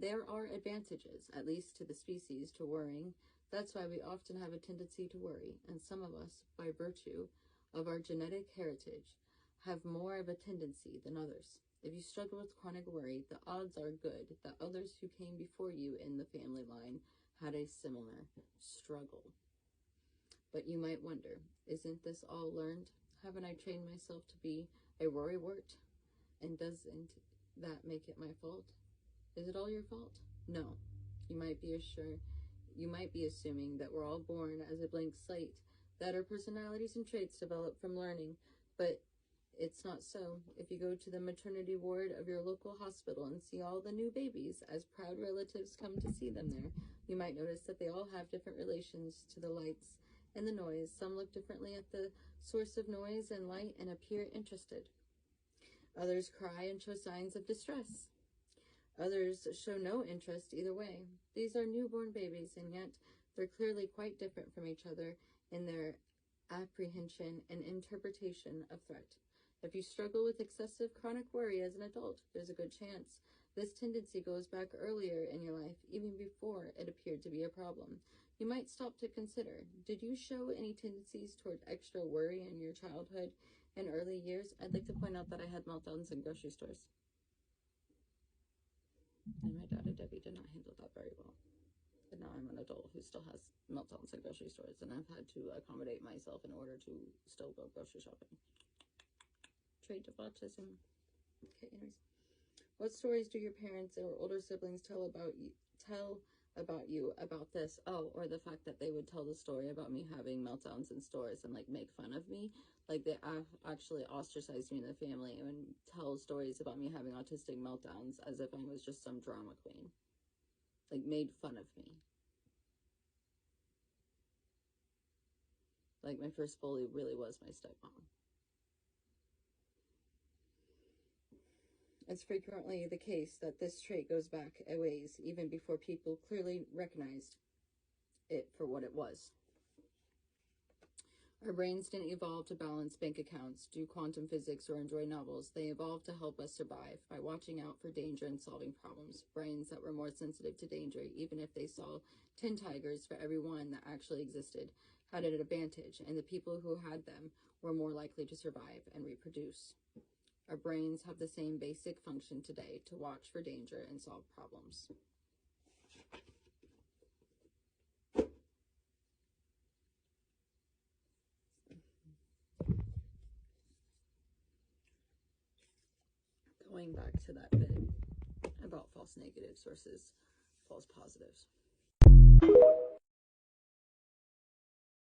There are advantages, at least to the species, to worrying. That's why we often have a tendency to worry, and some of us, by virtue of our genetic heritage, have more of a tendency than others. If you struggle with chronic worry, the odds are good that others who came before you in the family line had a similar struggle. But you might wonder, isn't this all learned? Haven't I trained myself to be a worrywart? And doesn't that make it my fault? Is it all your fault? No. You might be assuming that we're all born as a blank slate, that our personalities and traits develop from learning, but it's not so. If you go to the maternity ward of your local hospital and see all the new babies as proud relatives come to see them there, you might notice that they all have different relations to the lights and the noise. Some look differently at the source of noise and light and appear interested. Others cry and show signs of distress. Others show no interest either way. These are newborn babies, and yet they're clearly quite different from each other in their apprehension and interpretation of threat. If you struggle with excessive chronic worry as an adult, there's a good chance this tendency goes back earlier in your life, even before it appeared to be a problem. You might stop to consider, did you show any tendencies toward extra worry in your childhood and early years? I'd like to point out that I had meltdowns in grocery stores. And my dad and Debbie did not handle that very well. But now I'm an adult who still has meltdowns in grocery stores, and I've had to accommodate myself in order to still go grocery shopping. Trait of autism. Okay, anyways. What stories do your parents or older siblings tell about you about this? Oh, or the fact that they would tell the story about me having meltdowns in stores and like make fun of me. Like they actually ostracized me in the family and tell stories about me having autistic meltdowns as if I was just some drama queen. Like made fun of me. Like my first bully really was my stepmom. It's frequently the case that this trait goes back a ways, even before people clearly recognized it for what it was. Our brains didn't evolve to balance bank accounts, do quantum physics, or enjoy novels. They evolved to help us survive by watching out for danger and solving problems. Brains that were more sensitive to danger, even if they saw 10 tigers for every one that actually existed, had an advantage, and the people who had them were more likely to survive and reproduce. Our brains have the same basic function today, to watch for danger and solve problems. Going back to that bit about false negatives versus false positives.